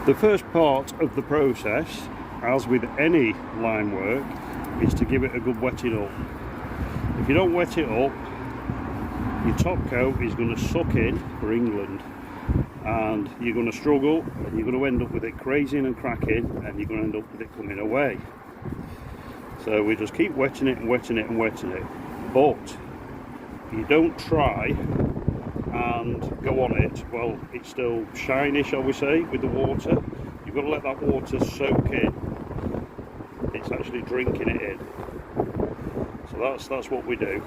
The first part of the process, as with any line work, is to give it a good wetting up. If you don't wet it up, your top coat is going to suck in for England, and you're going to struggle, and you're going to end up with it crazing and cracking, and you're going to end up with it coming away. So we just keep wetting it and wetting it and wetting it, but you don't try and go on it while it's still shiny, shall we say, with the water. You've got to let that water soak in. It's actually drinking it in. So that's what we do,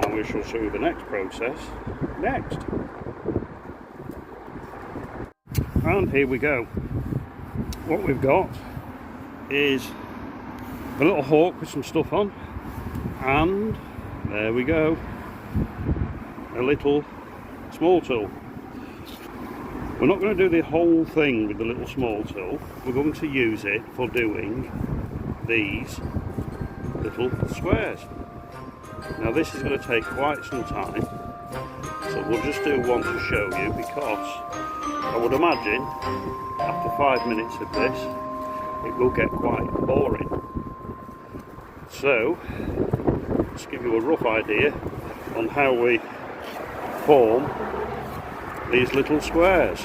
and we shall show you the next process next. And here we go. What we've got is a little hawk with some stuff on, and there we go, a little small tool. We're not going to do the whole thing with the little small tool. We're going to use it for doing these little squares. Now this is going to take quite some time, so we'll just do one to show you, because I would imagine after 5 minutes of this it will get quite boring. So let's give you a rough idea on how we form these little squares.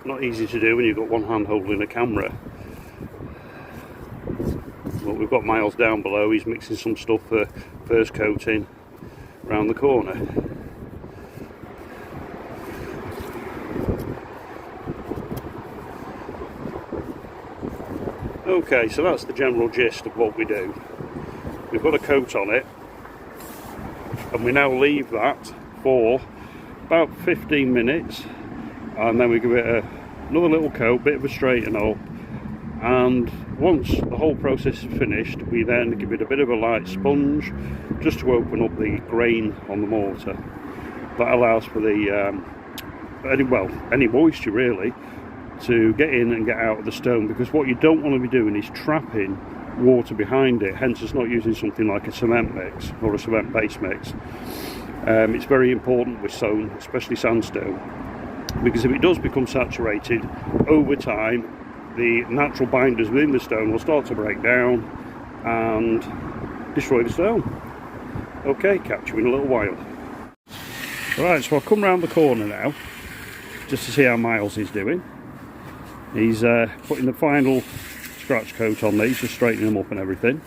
Not easy to do when you've got one hand holding a camera. But we've got Miles down below, he's mixing some stuff for first coating around the corner. Okay, so that's the general gist of what we do. We've got a coat on it, and we now leave that for about 15 minutes, and then we give it another little coat, bit of a straighten up, and once the whole process is finished, we then give it a bit of a light sponge just to open up the grain on the mortar. That allows for the any moisture really to get in and get out of the stone, because what you don't want to be doing is trapping water behind it. Hence it's not using something like a cement mix or a cement base mix. It's very important with stone, especially sandstone, because if it does become saturated over time, the natural binders within the stone will start to break down and destroy the stone. Okay, catch you in a little while. Right, so I'll come round the corner now just to see how Miles is doing. He's putting the final scratch coat on these, just straightening them up and everything.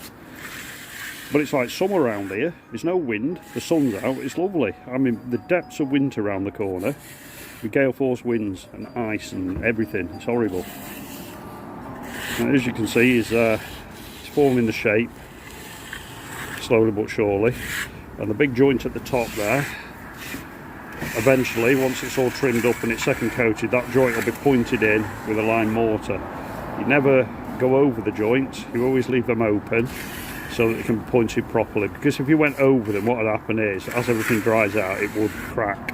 But it's like summer around here, there's no wind, the sun's out, it's lovely. I mean, the depths of winter around the corner, with gale force winds and ice and everything, it's horrible. And as you can see, it's forming the shape, slowly but surely. And the big joint at the top there, eventually, once it's all trimmed up and it's second coated, that joint will be pointed in with a lime mortar. You never go over the joints, you always leave them open so that they can be pointed properly, because if you went over them, what would happen is, as everything dries out, it would crack,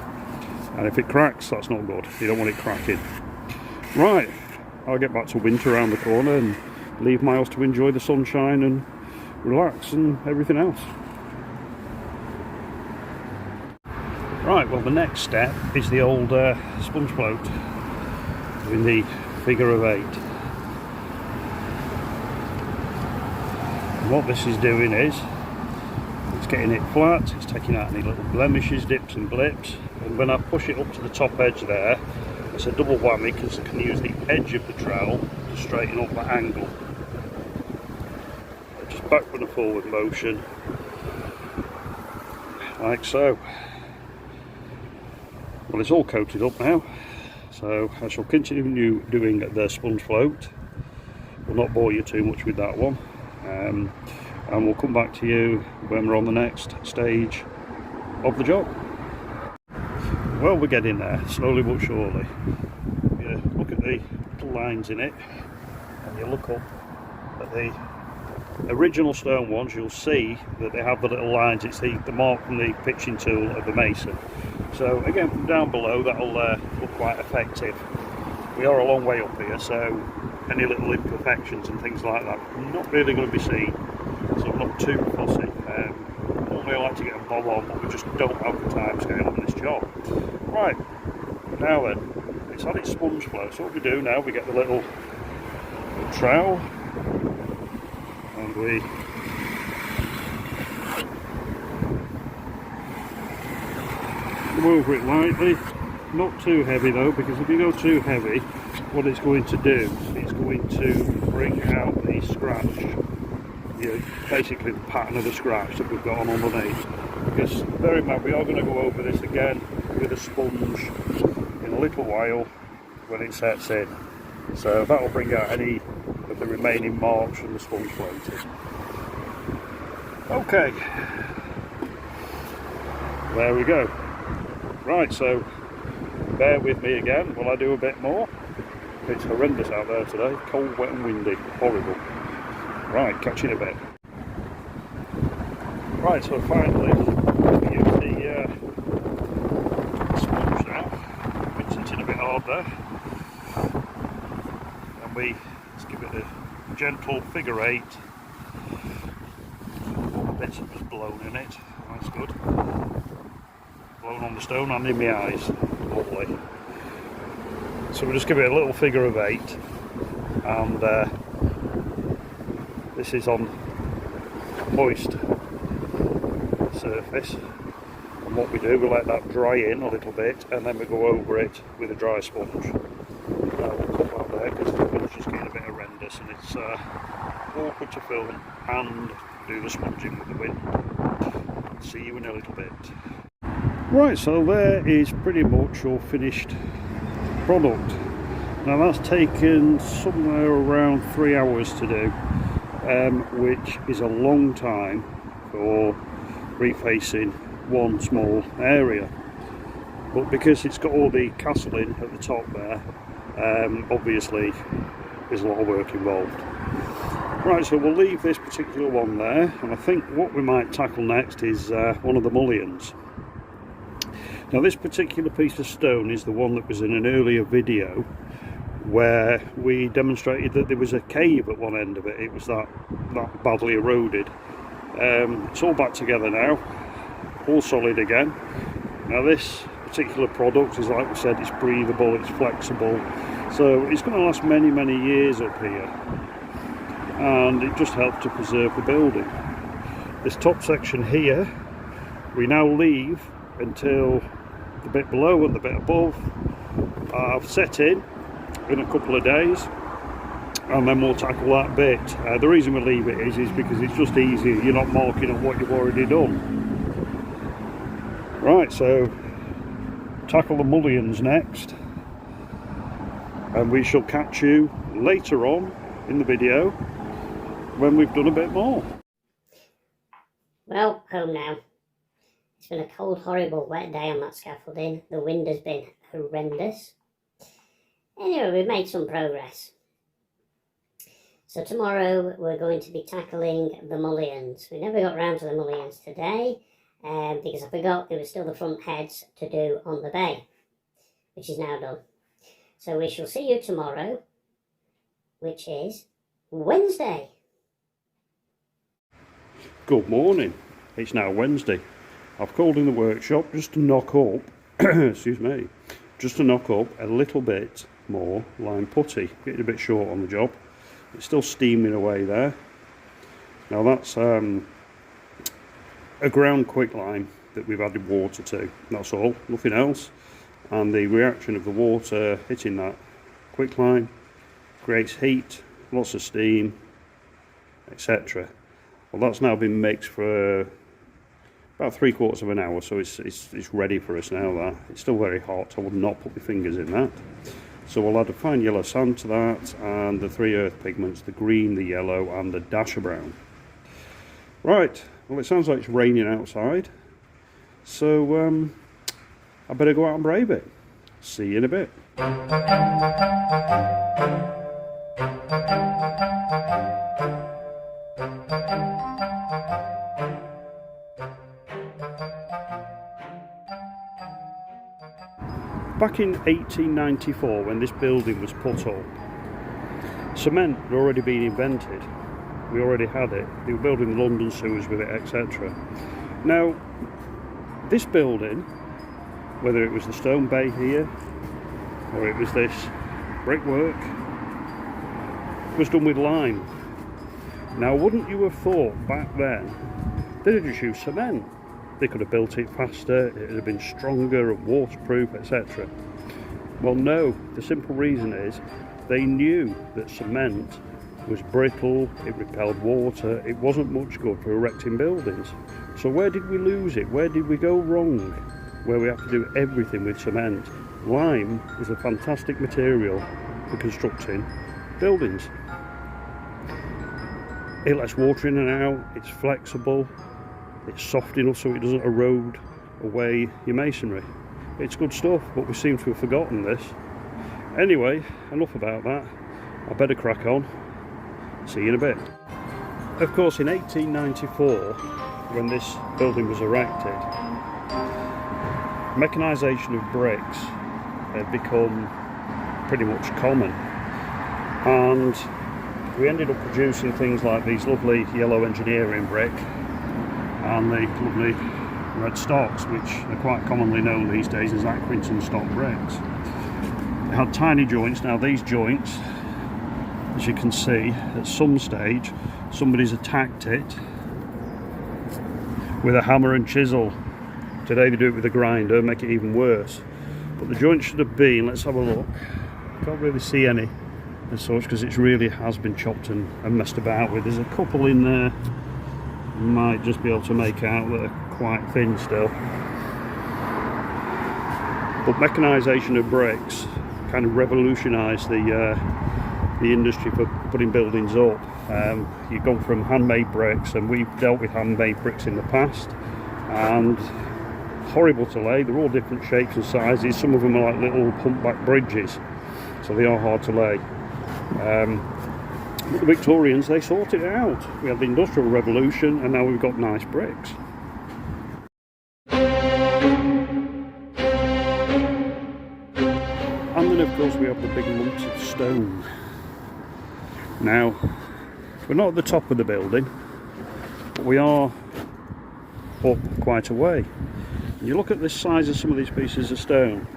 and if it cracks, that's not good. You don't want it cracking. Right, I'll get back to winter around the corner and leave Miles to enjoy the sunshine and relax and everything else. Right, well, the next step is the old sponge float in the figure of 8. And what this is doing is, it's getting it flat, it's taking out any little blemishes, dips and blips, and when I push it up to the top edge there, it's a double whammy because I can use the edge of the trowel to straighten up that angle. Just backward and forward motion, like so. Well, it's all coated up now, so I shall continue doing the sponge float. Will not bore you too much with that one, and we'll come back to you when we're on the next stage of the job. Well, we're getting there, slowly but surely. You look at the little lines in it, and you look up at the original stone ones, you'll see that they have the little lines. It's the mark from the pitching tool of the mason. So again, from down below, that'll look quite effective. We are a long way up here, so any little imperfections and things like that are not really going to be seen, so I'm not too fussy. Normally I like to get a bob on, but we just don't have the time scale on this job. Right, now then, it's had its sponge flow, so what we do now, we get the little trowel and we go over it lightly, not too heavy though, because if you go too heavy, what it's going to do, it's going to bring out the scratch, basically the pattern of the scratch that we've got on underneath. Because bear in mind, we are going to go over this again with a sponge in a little while when it sets in, so that will bring out any of the remaining marks from the sponge floating. Okay, there we go. Right, so bear with me again while I do a bit more. It's horrendous out there today, cold, wet and windy, horrible. Right, catch you in a bit. Right, so finally we use the sponge now. It's hitting a bit hard there. And let's give it a gentle figure 8. Bits of was blown in it, that's good. Blown on the stone and in my eyes, lovely. So we'll just give it a little figure of 8, and this is on a moist surface, and what we do, we let that dry in a little bit and then we go over it with a dry sponge. We'll cut that there because the finish is getting a bit horrendous and it's awkward to film and do the sponging with the wind. See you in a little bit. Right, so there is pretty much your finished product. Now that's taken somewhere around 3 hours to do, which is a long time for refacing one small area, but because it's got all the castling at the top there, obviously there's a lot of work involved. Right, so we'll leave this particular one there, and I think what we might tackle next is one of the mullions. Now this particular piece of stone is the one that was in an earlier video where we demonstrated that there was a cave at one end of it. It was that badly eroded. It's all back together now, all solid again. Now this particular product is, like we said, it's breathable, it's flexible, so it's going to last many years up here, and it just helped to preserve the building. This top section here we now leave until the bit below and the bit above I've set in a couple of days, and then we'll tackle that bit. The reason we leave it is because it's just easier, you're not marking up what you've already done. Right, so tackle the mullions next, and we shall catch you later on in the video when we've done a bit more. Well, home now. It's been a cold, horrible, wet day on that scaffolding. The wind has been horrendous. Anyway, we've made some progress. So tomorrow we're going to be tackling the mullions. We never got round to the mullions today because I forgot there were still the front heads to do on the bay, which is now done. So we shall see you tomorrow, which is Wednesday. Good morning. It's now Wednesday. I've called in the workshop just to knock up, excuse me, just to knock up a little bit more lime putty. Getting a bit short on the job. It's still steaming away there. Now that's a ground quicklime that we've added water to. That's all, nothing else. And the reaction of the water hitting that quicklime creates heat, lots of steam, etc. Well, that's now been mixed for about 3/4 of an hour, so it's ready for us now. That it's still very hot. I would not put my fingers in that. So we'll add a fine yellow sand to that, and the 3 earth pigments: the green, the yellow, and the dash of brown. Right. Well, it sounds like it's raining outside, so I better go out and brave it. See you in a bit. Back in 1894, when this building was put up, cement had already been invented. We already had it. They were building London sewers with it, etc. Now, this building, whether it was the stone bay here or it was this brickwork, was done with lime. Now, wouldn't you have thought back then they'd have just used cement? They could have built it faster, it would have been stronger and waterproof, etc. Well, no, the simple reason is they knew that cement was brittle, it repelled water, it wasn't much good for erecting buildings. So where did we lose it? Where did we go wrong? Where we have to do everything with cement. Lime is a fantastic material for constructing buildings. It lets water in and out, it's flexible, it's soft enough so it doesn't erode away your masonry. It's good stuff, but we seem to have forgotten this. Anyway, enough about that. I better crack on. See you in a bit. Of course, in 1894, when this building was erected, mechanisation of bricks had become pretty much common, and we ended up producing things like these lovely yellow engineering brick and the lovely red stocks, which are quite commonly known these days as Accrington stock bricks. It had tiny joints. Now these joints, as you can see, at some stage somebody's attacked it with a hammer and chisel. Today they do it with a grinder, make it even worse. But the joint should have been, let's have a look, can't really see any as such because it really has been chopped and messed about with. There's a couple in there you might just be able to make out that are quite thin still. But mechanisation of bricks kind of revolutionised the industry for putting buildings up. You've gone from handmade bricks, and we've dealt with handmade bricks in the past, and horrible to lay. They're all different shapes and sizes. Some of them are like little humpback bridges, so they are hard to lay. The Victorians, they sorted it out. We had the Industrial Revolution, and now we've got nice bricks. And then of course we have the big lumps of stone. Now, we're not at the top of the building, but we are up quite a way. And you look at the size of some of these pieces of stone.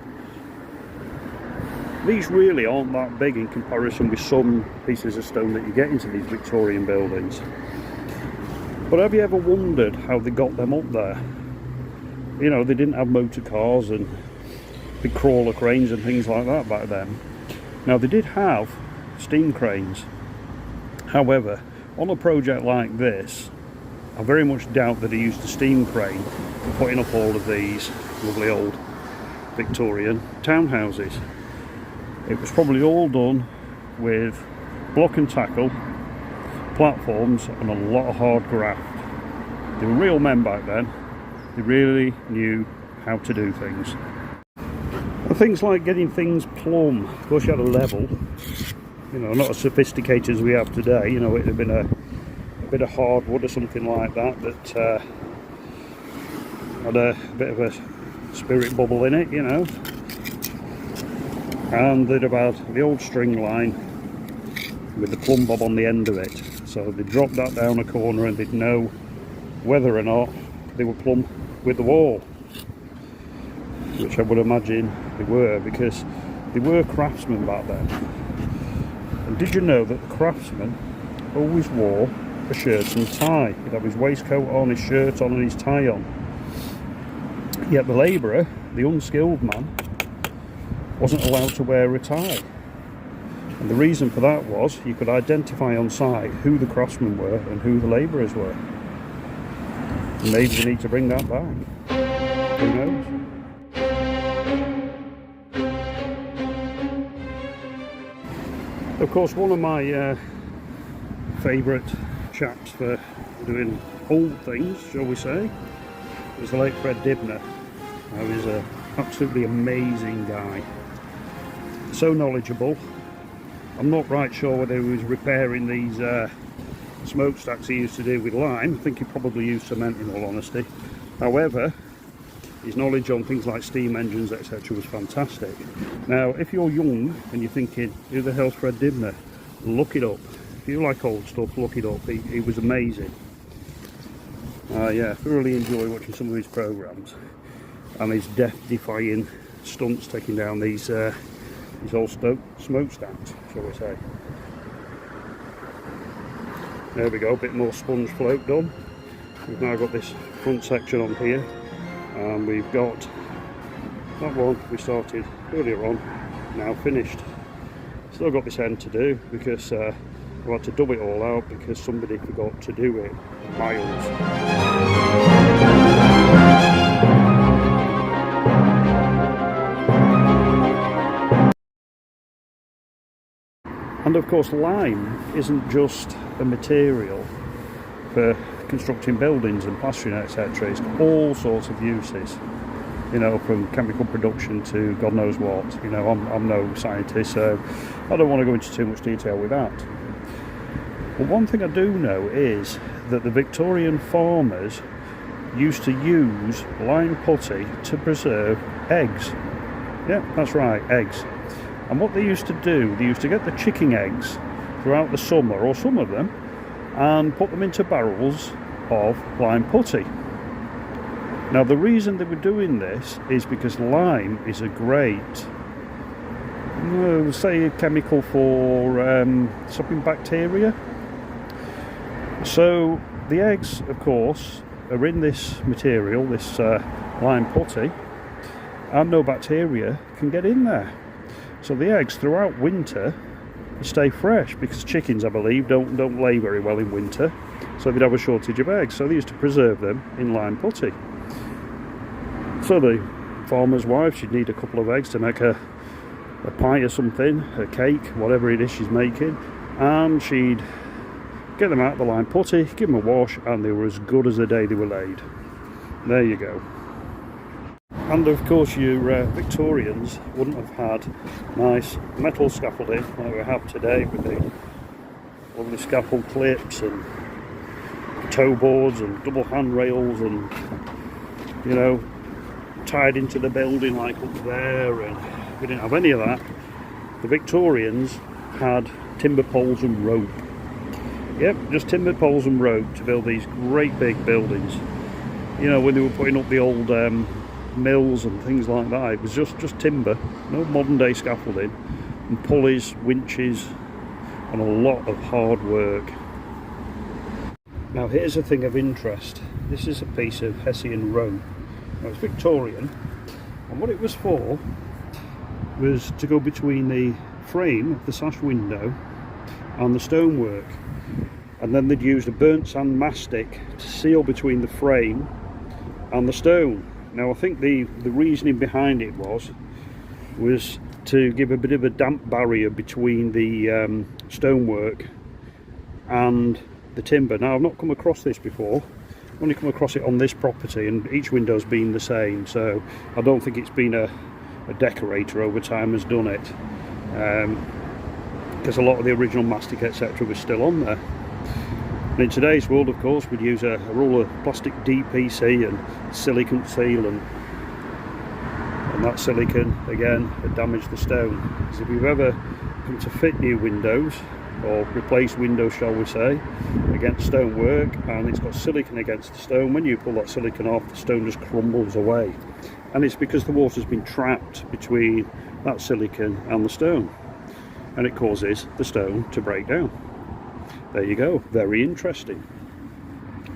These really aren't that big in comparison with some pieces of stone that you get into these Victorian buildings. But have you ever wondered how they got them up there? You know, they didn't have motor cars and big crawler cranes and things like that back then. Now, they did have steam cranes. However, on a project like this, I very much doubt that he used a steam crane for putting up all of these lovely old Victorian townhouses. It was probably all done with block and tackle, platforms, and a lot of hard graft. They were real men back then. They really knew how to do things. And things like getting things plumb. Of course, you had a level. You know, not as sophisticated as we have today. You know, it would have been a bit of hardwood or something like that that had a bit of a spirit bubble in it, you know. And they'd have had the old string line with the plumb bob on the end of it. So they'd drop that down a corner and they'd know whether or not they were plumb with the wall. Which I would imagine they were, because they were craftsmen back then. And did you know that the craftsman always wore a shirt and tie? He'd have his waistcoat on, his shirt on and his tie on. Yet the labourer, the unskilled man, wasn't allowed to wear a tie. And the reason for that was you could identify on site who the craftsmen were and who the labourers were. And maybe we need to bring that back. Who knows? Of course, one of my favourite chaps for doing old things, shall we say, was the late Fred Dibner. He was an absolutely amazing guy. So knowledgeable. I'm not right sure whether he was repairing these smokestacks he used to do with lime. I think he probably used cement, in all honesty. However, his knowledge on things like steam engines, etc. was fantastic. Now, if you're young and you're thinking, who the hell's Fred Dibner? Look it up. If you like old stuff, look it up. He was amazing. Yeah, thoroughly enjoy watching some of his programmes and his death-defying stunts taking down these old smokestacks, shall we say. There we go, a bit more sponge float done. We've now got this front section on here, and we've got that one we started earlier on, now finished. Still got this end to do because I had to dub it all out because somebody forgot to do it. Miles. And of course, lime isn't just a material for constructing buildings and plastering, etc. It's got all sorts of uses, you know, from chemical production to God knows what. You know, I'm no scientist, so I don't want to go into too much detail with that. But one thing I do know is that the Victorian farmers used to use lime putty to preserve eggs. Yeah, that's right, eggs. And what they used to do, they used to get the chicken eggs throughout the summer, or some of them, and put them into barrels of lime putty. Now the reason they were doing this is because lime is a great, say, a chemical for stopping bacteria. So the eggs, of course, are in this material, this lime putty, and no bacteria can get in there. So the eggs throughout winter stay fresh because chickens, I believe, don't lay very well in winter, so they'd have a shortage of eggs. So they used to preserve them in lime putty. So the farmer's wife, she'd need a couple of eggs to make a pie or something, a cake, whatever it is she's making, and she'd get them out of the lime putty, give them a wash, and they were as good as the day they were laid. There you go. And of course your Victorians wouldn't have had nice metal scaffolding like we have today with the lovely scaffold clips and toe boards and double handrails and, you know, tied into the building like up there, and we didn't have any of that. The Victorians had timber poles and rope. Yep, just timber poles and rope to build these great big buildings. You know, when they were putting up the old mills and things like that, it was just timber, no modern day scaffolding, and pulleys, winches, and a lot of hard work. Now here's a thing of interest. This is a piece of Hessian rope. Now it's Victorian, and what it was for was to go between the frame of the sash window and the stonework, and then they'd use a burnt sand mastic to seal between the frame and the stone. Now I think the reasoning behind it was to give a bit of a damp barrier between the stonework and the timber. Now I've not come across this before, I've only come across it on this property, and each window's been the same, so I don't think it's been a decorator over time has done it, because a lot of the original mastic, etc., was still on there. And in today's world, of course, we'd use a roll of plastic DPC and silicone seal, and that silicone again had damaged the stone. Because if you've ever come to fit new windows, or replace windows, shall we say, against stonework, and it's got silicone against the stone, when you pull that silicone off, the stone just crumbles away, and it's because the water's been trapped between that silicone and the stone, and it causes the stone to break down. There you go, very interesting.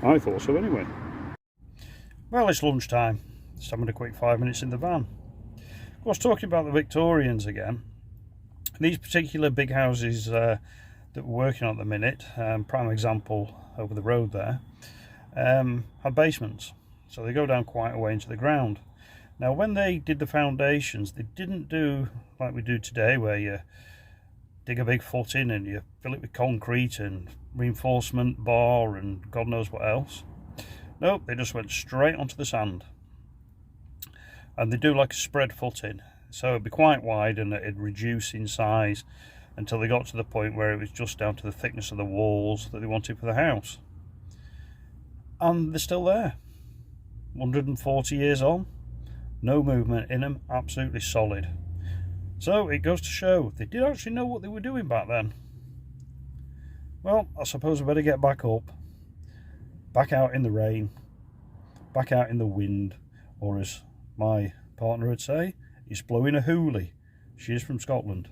I thought so anyway. Well, it's lunchtime, just having a quick 5 minutes in the van. Of course, talking about the Victorians again, these particular big houses that we're working on at the minute, prime example over the road there, have basements, so they go down quite a way into the ground. Now when they did the foundations, they didn't do like we do today, where you dig a big foot in and you fill it with concrete and reinforcement bar and God knows what else. Nope, they just went straight onto the sand, and they do like a spread footing, so it'd be quite wide and it'd reduce in size until they got to the point where it was just down to the thickness of the walls that they wanted for the house. And they're still there, 140 years on, no movement in them, absolutely solid. So it goes to show they did actually know what they were doing back then. Well, I suppose I better get back up, back out in the rain, back out in the wind, or as my partner would say, it's blowing a hoolie. She is from Scotland.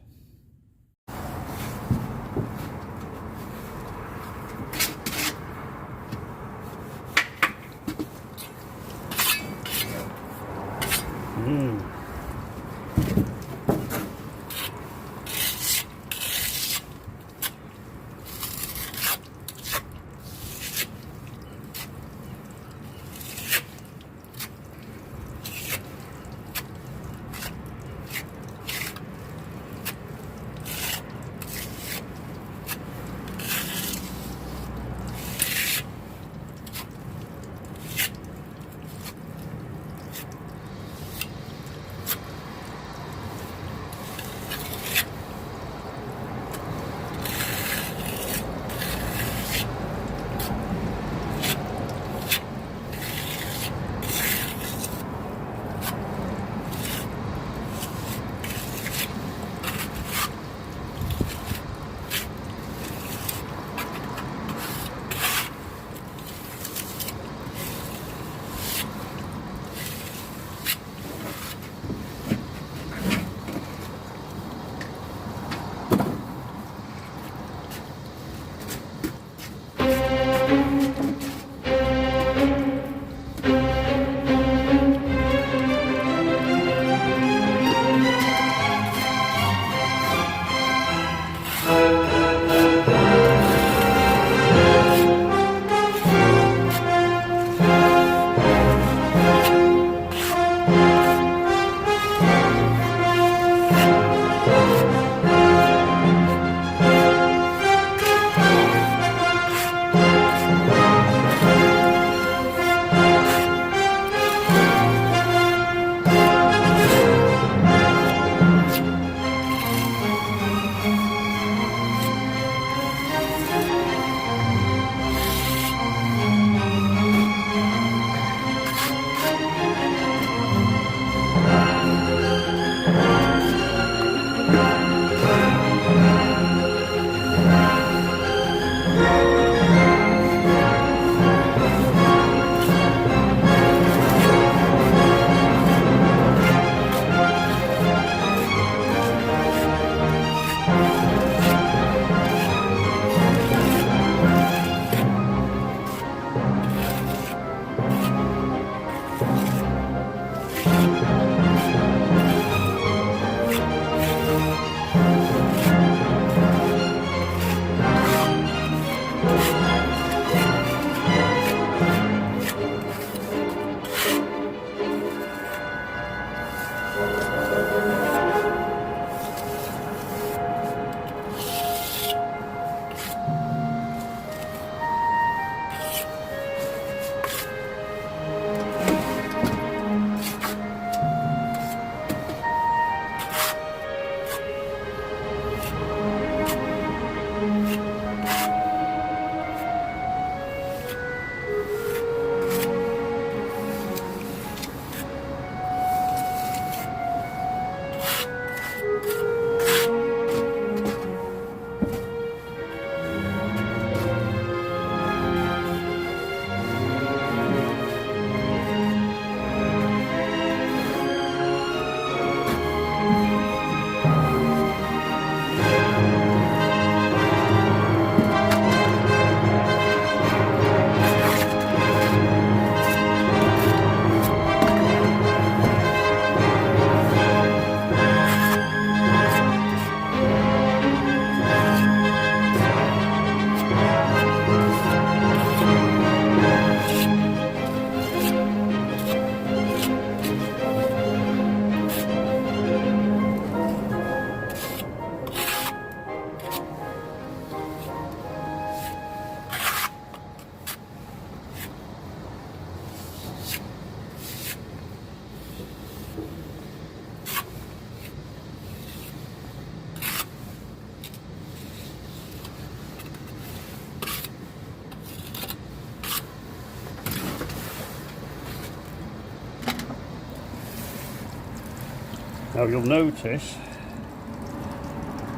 Now you'll notice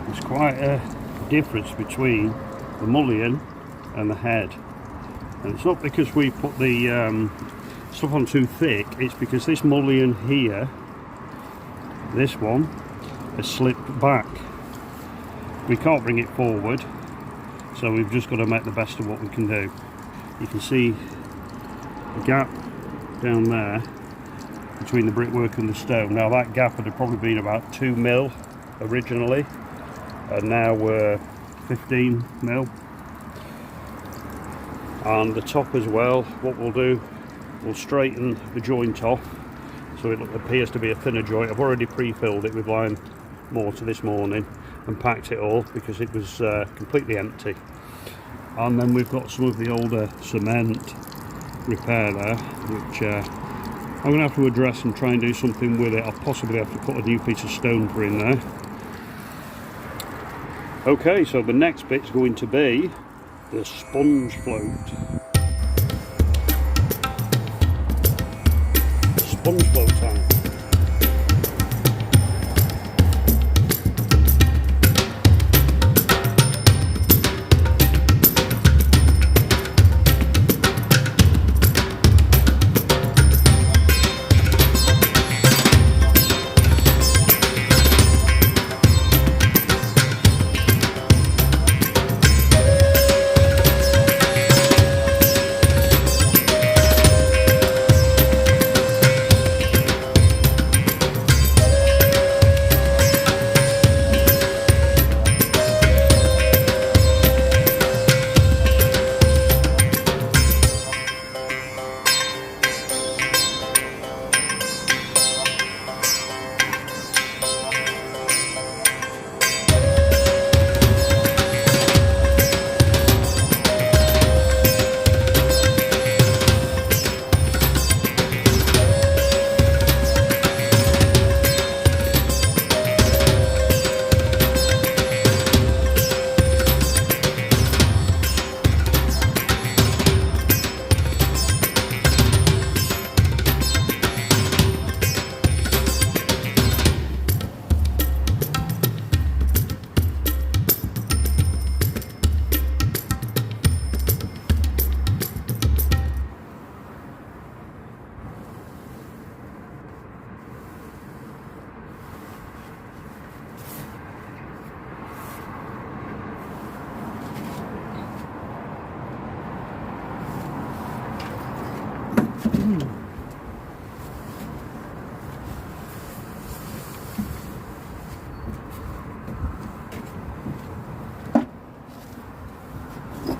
there's quite a difference between the mullion and the head. And it's not because we put the stuff on too thick, it's because this mullion here, this one, has slipped back. We can't bring it forward, so we've just got to make the best of what we can do. You can see the gap down there between the brickwork and the stone. Now that gap would have probably been about 2 mil originally, and now we're 15 mil. And the top as well, what we'll do, we'll straighten the joint off so it appears to be a thinner joint. I've already pre-filled it with lime mortar this morning and packed it all because it was completely empty. And then we've got some of the older cement repair there, which I'm going to have to address and try and do something with it. I'll possibly have to put a new piece of stone for in there. Okay, so the next bit's going to be the sponge float. Sponge float time.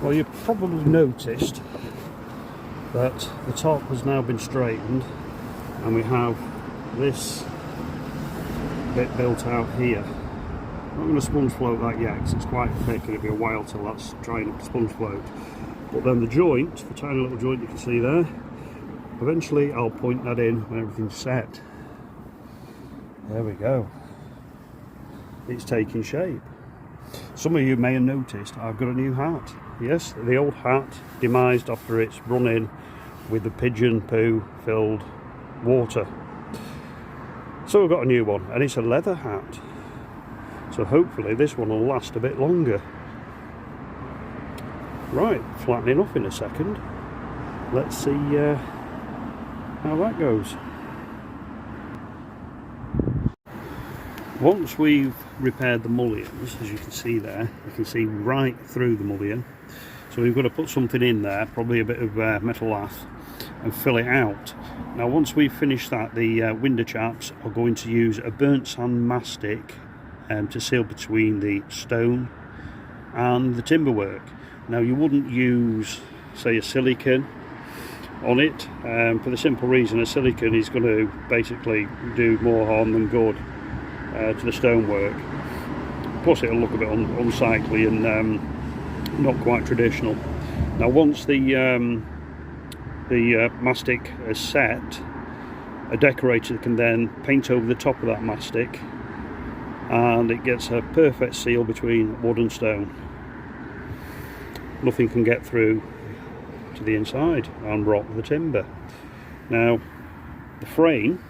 Well, you've probably noticed that the top has now been straightened and we have this bit built out here. I'm not going to sponge float that yet because it's quite thick and it'll be a while till that's trying to sponge float. But then the joint, the tiny little joint you can see there, eventually I'll point that in when everything's set. There we go. It's taking shape. Some of you may have noticed I've got a new hat. Yes, the old hat demised after it's run in with the pigeon poo filled water. So we've got a new one, and it's a leather hat. So hopefully this one will last a bit longer. Right, flattening off in a second. Let's see how that goes. Once we've repaired the mullions, as you can see there, you can see right through the mullion. So we've got to put something in there, probably a bit of metal lath, and fill it out. Now once we've finished that, the window chaps are going to use a burnt sand mastic to seal between the stone and the timber work. Now you wouldn't use, say, a silicone on it, for the simple reason a silicone is going to basically do more harm than good to the stonework. Plus it'll look a bit unsightly and not quite traditional. Now once the mastic is set, a decorator can then paint over the top of that mastic and it gets a perfect seal between wood and stone. Nothing can get through to the inside and rot the timber. Now the frame,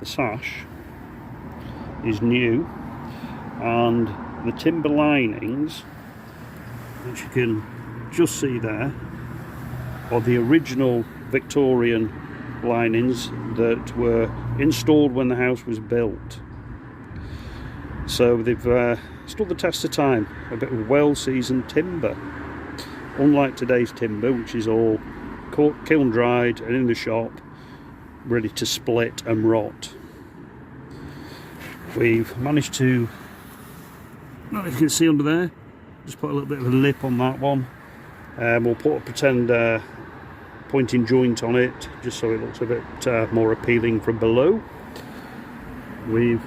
the sash, is new, and the timber linings which you can just see there, are the original Victorian linings that were installed when the house was built. So they've stood the test of time. A bit of well-seasoned timber, unlike today's timber, which is all kiln dried and in the shop ready to split and rot. We've managed to, well, you can see under there, just put a little bit of a lip on that one. We'll put a pretend pointing joint on it just so it looks a bit more appealing from below. We've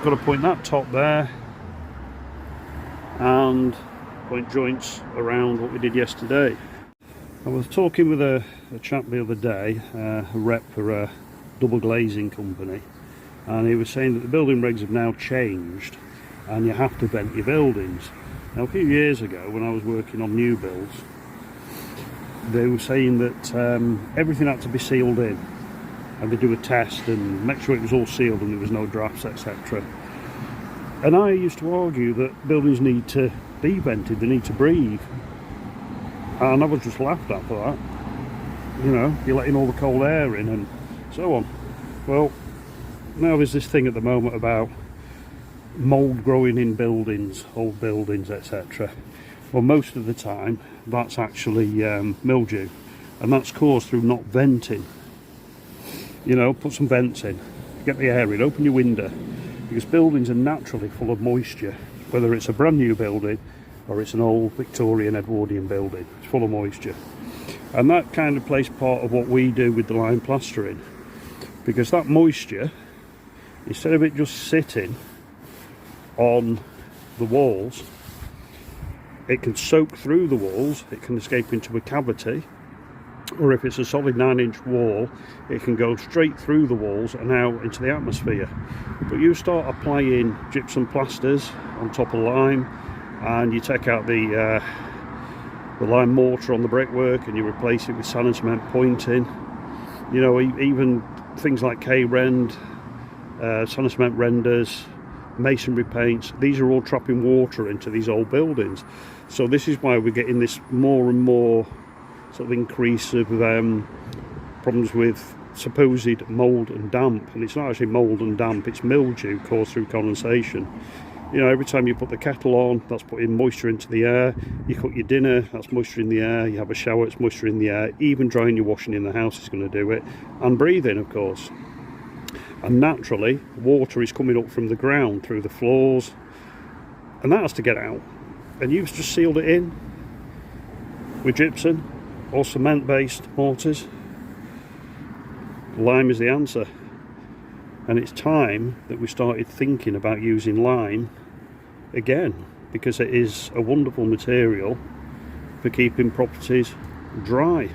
got to point that top there and point joints around what we did yesterday. I was talking with a chap the other day, a rep for a double glazing company, and he was saying that the building regs have now changed and you have to vent your buildings. Now, a few years ago when I was working on new builds, they were saying that everything had to be sealed in, and they do a test and make sure it was all sealed and there was no drafts, etc. And I used to argue that buildings need to be vented, they need to breathe, and I was just laughed at for that. You know, you're letting all the cold air in and so on. Well, now there's this thing at the moment about mould growing in buildings, old buildings, etc. Well, most of the time that's actually mildew, and that's caused through not venting. You know, put some vents in, get the air in, open your window, because buildings are naturally full of moisture, whether it's a brand new building or it's an old Victorian Edwardian building. It's full of moisture, and that kind of plays part of what we do with the lime plastering, because that moisture, instead of it just sitting on the walls, it can soak through the walls, it can escape into a cavity, or if it's a solid 9-inch wall, it can go straight through the walls and out into the atmosphere. But you start applying gypsum plasters on top of lime, and you take out the lime mortar on the brickwork and you replace it with sand and cement pointing. You know, even things like K-rend, sand and cement renders, masonry paints, these are all trapping water into these old buildings. So this is why we're getting this more and more sort of increase of problems with supposed mould and damp, and it's not actually mould and damp, it's mildew caused through condensation. You know, every time you put the kettle on, that's putting moisture into the air. You cook your dinner, that's moisture in the air. You have a shower, it's moisture in the air. Even drying your washing in the house is going to do it, and breathing, of course. And naturally, water is coming up from the ground through the floors, and that has to get out. And you've just sealed it in with gypsum or cement-based mortars. Lime is the answer, and it's time that we started thinking about using lime again, because it is a wonderful material for keeping properties dry.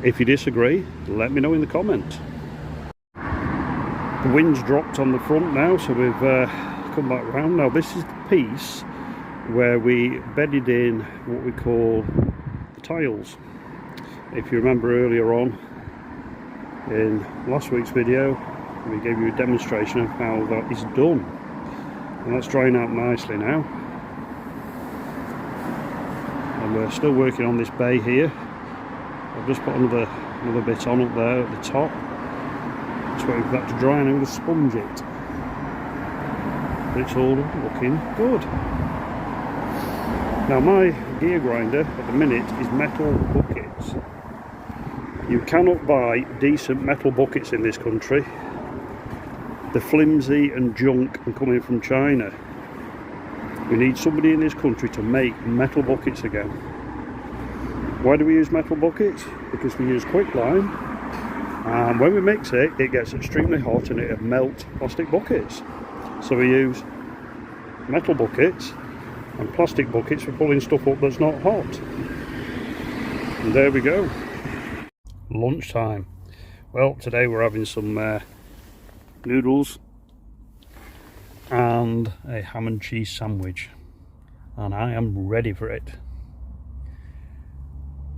If you disagree, let me know in the comments. The wind's dropped on the front now, so we've come back round. Now this is the piece where we bedded in what we call the tiles. If you remember earlier on in last week's video, we gave you a demonstration of how that is done, and that's drying out nicely now. And we're still working on this bay here. I've just put another bit on up there at the top. Just waiting for that to dry, and I'm going to sponge it. But it's all looking good. Now my gear grinder at the minute is metal buckets. You cannot buy decent metal buckets in this country. They're flimsy and junk and coming from China. We need somebody in this country to make metal buckets again. Why do we use metal buckets? Because we use quicklime, and when we mix it, it gets extremely hot and it'll melt plastic buckets. So we use metal buckets and plastic buckets for pulling stuff up that's not hot. And there we go. Lunchtime. Well, today we're having some noodles and a ham and cheese sandwich, and I am ready for it.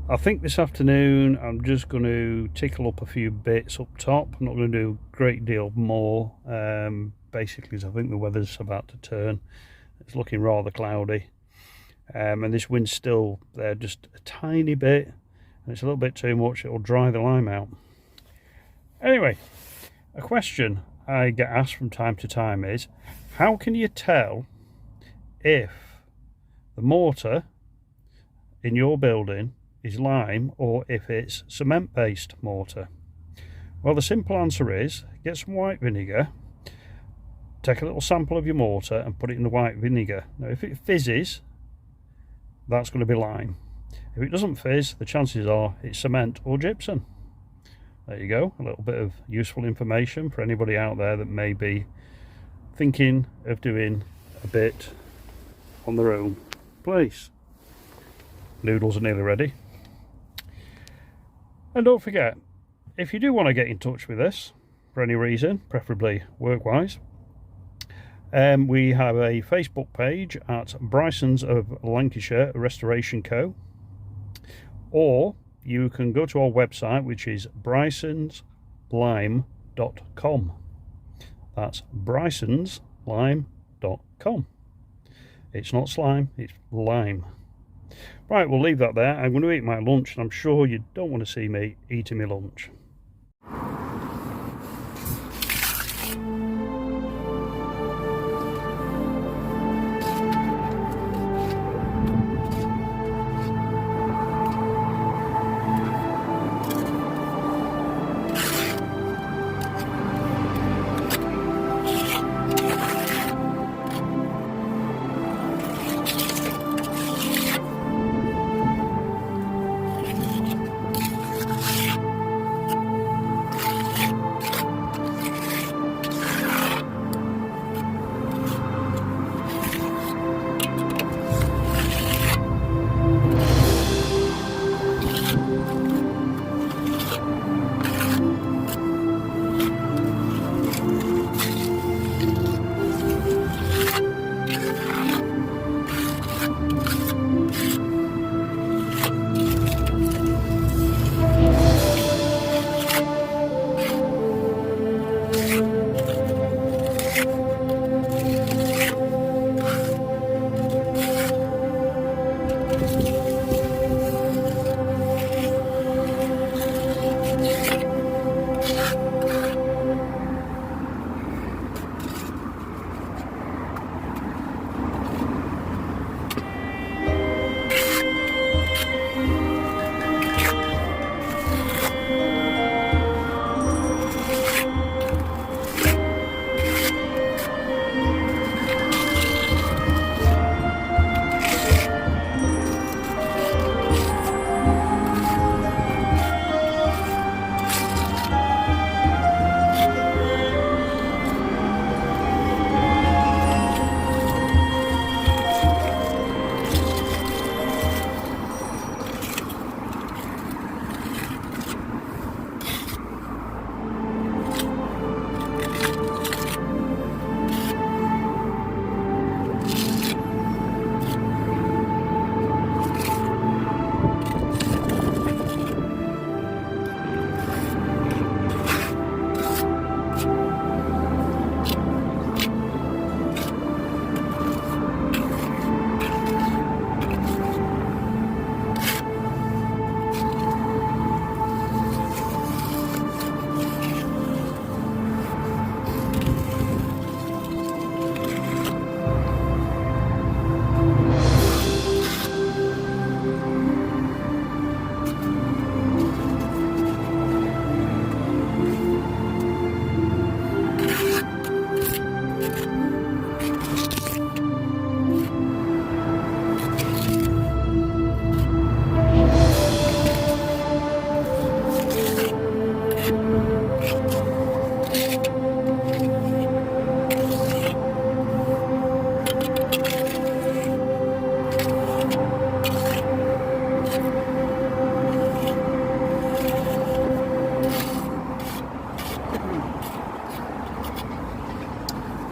I think this afternoon I'm just going to tickle up a few bits up top. I'm not going to do a great deal more, basically, because I think the weather's about to turn. It's looking rather cloudy. and this wind's still there just a tiny bit, and it's a little bit too much. It'll dry the lime out. Anyway, a question I get asked from time to time is, how can you tell if the mortar in your building is lime or if it's cement based mortar? Well, the simple answer is, get some white vinegar, take a little sample of your mortar and put it in the white vinegar. Now if it fizzes, that's going to be lime. If it doesn't fizz, the chances are it's cement or gypsum. There you go, a little bit of useful information for anybody out there that may be thinking of doing a bit on their own place. Noodles are nearly ready. And don't forget, if you do want to get in touch with us for any reason, preferably work-wise, we have a Facebook page at Brysons of Lancashire Restoration Co. Or you can go to our website, which is brysonslime.com. That's brysonslime.com. It's not slime, it's lime. Right, we'll leave that there. I'm going to eat my lunch, and I'm sure you don't want to see me eating my lunch.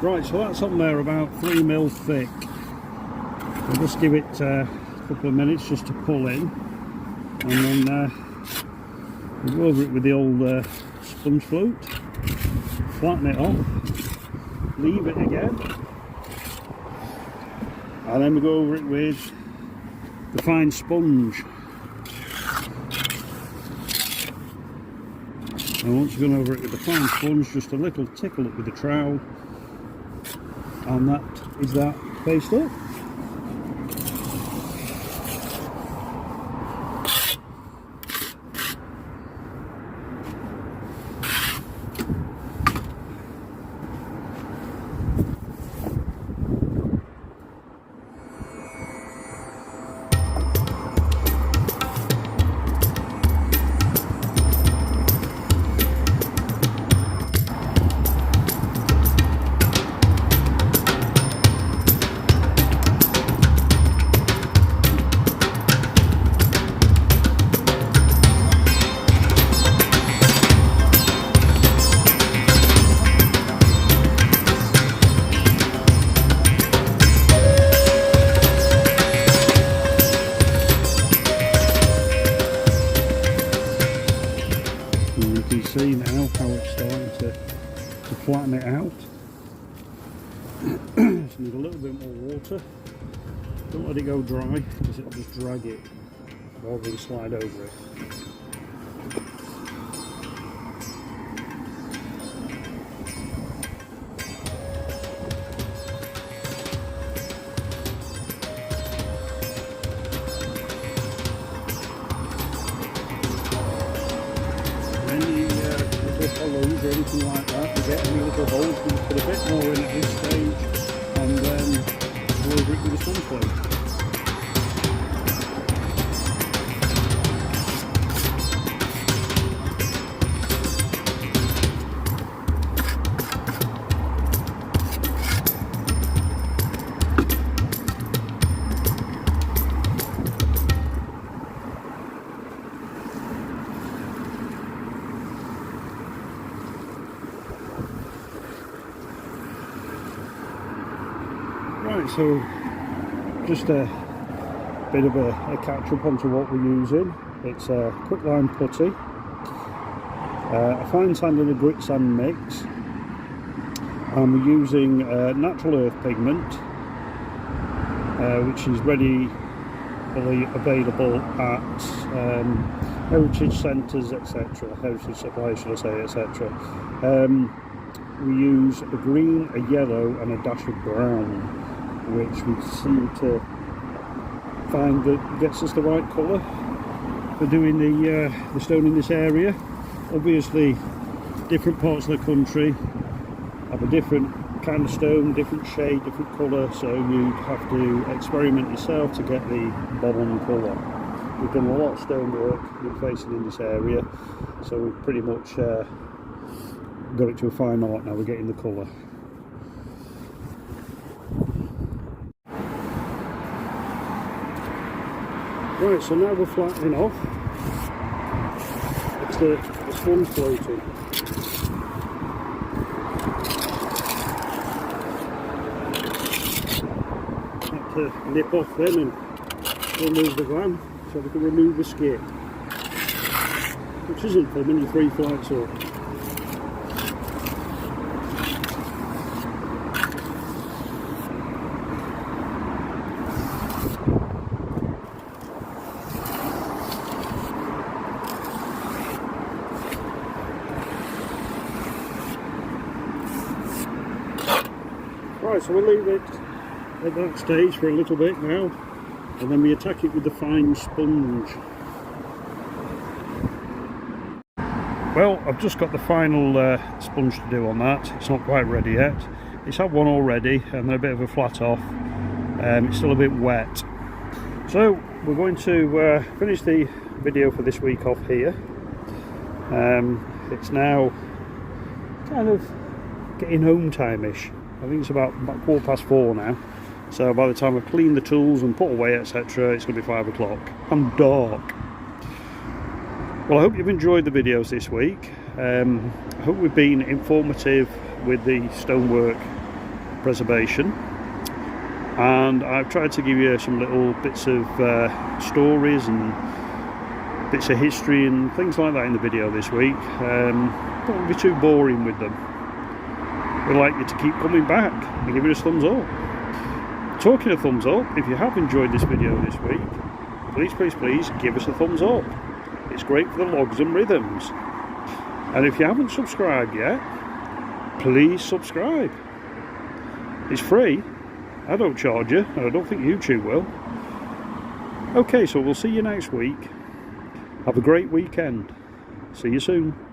Right, so that's up there about 3 mil thick. We'll just give it a couple of minutes just to pull in, and then we'll go over it with the old sponge flute, flatten it off, leave it again, and then we go over it with the fine sponge. And once you've gone over it with the fine sponge, just a little tickle it with the trowel, and that is that paste up. See now how it's starting to flatten it out. Just need a little bit more water. Don't let it go dry because it'll just drag it rather than slide over it. Hollows or anything like that, we get any little holes, we put a bit more in at this stage and then over it with a sponge plate. Right, so just a bit of a catch up onto what we're using. It's a quicklime putty, a fine sand and a grit sand mix, and we're using natural earth pigment, which is readily available at heritage centres, etc. Heritage supplies, should I say, etc. We use a green, a yellow and a dash of brown, which we seem to find that gets us the right colour for doing the stone in this area. Obviously different parts of the country have a different kind of stone, different shade, different colour, so you have to experiment yourself to get the bottom colour. We've done a lot of stonework we're facing in this area, so we've pretty much got it to a fine art now. We're getting the colour. Right, so now we're flattening off. It's the sponge floating. Have to nip off then and remove the gland so we can remove the skip, which isn't for many 3 flights up. Right, so we'll leave it at that stage for a little bit now, and then we attack it with the fine sponge. Well, I've just got the final sponge to do on that. It's not quite ready yet. It's had one already and then a bit of a flat off. It's still a bit wet. So we're going to finish the video for this week off here. It's now kind of getting home time-ish. I think it's about 4:15 now, so by the time I've cleaned the tools and put away, etc., it's going to be 5 o'clock and dark. Well, I hope you've enjoyed the videos this week. I hope we've been informative with the stonework preservation, and I've tried to give you some little bits of stories and bits of history and things like that in the video this week. Don't be too boring with them. We'd like you to keep coming back and giving us thumbs up. Talking of thumbs up, if you have enjoyed this video this week, please, please, please give us a thumbs up. It's great for the logs and rhythms. And if you haven't subscribed yet, please subscribe. It's free. I don't charge you, and I don't think YouTube will. Okay, so we'll see you next week. Have a great weekend. See you soon.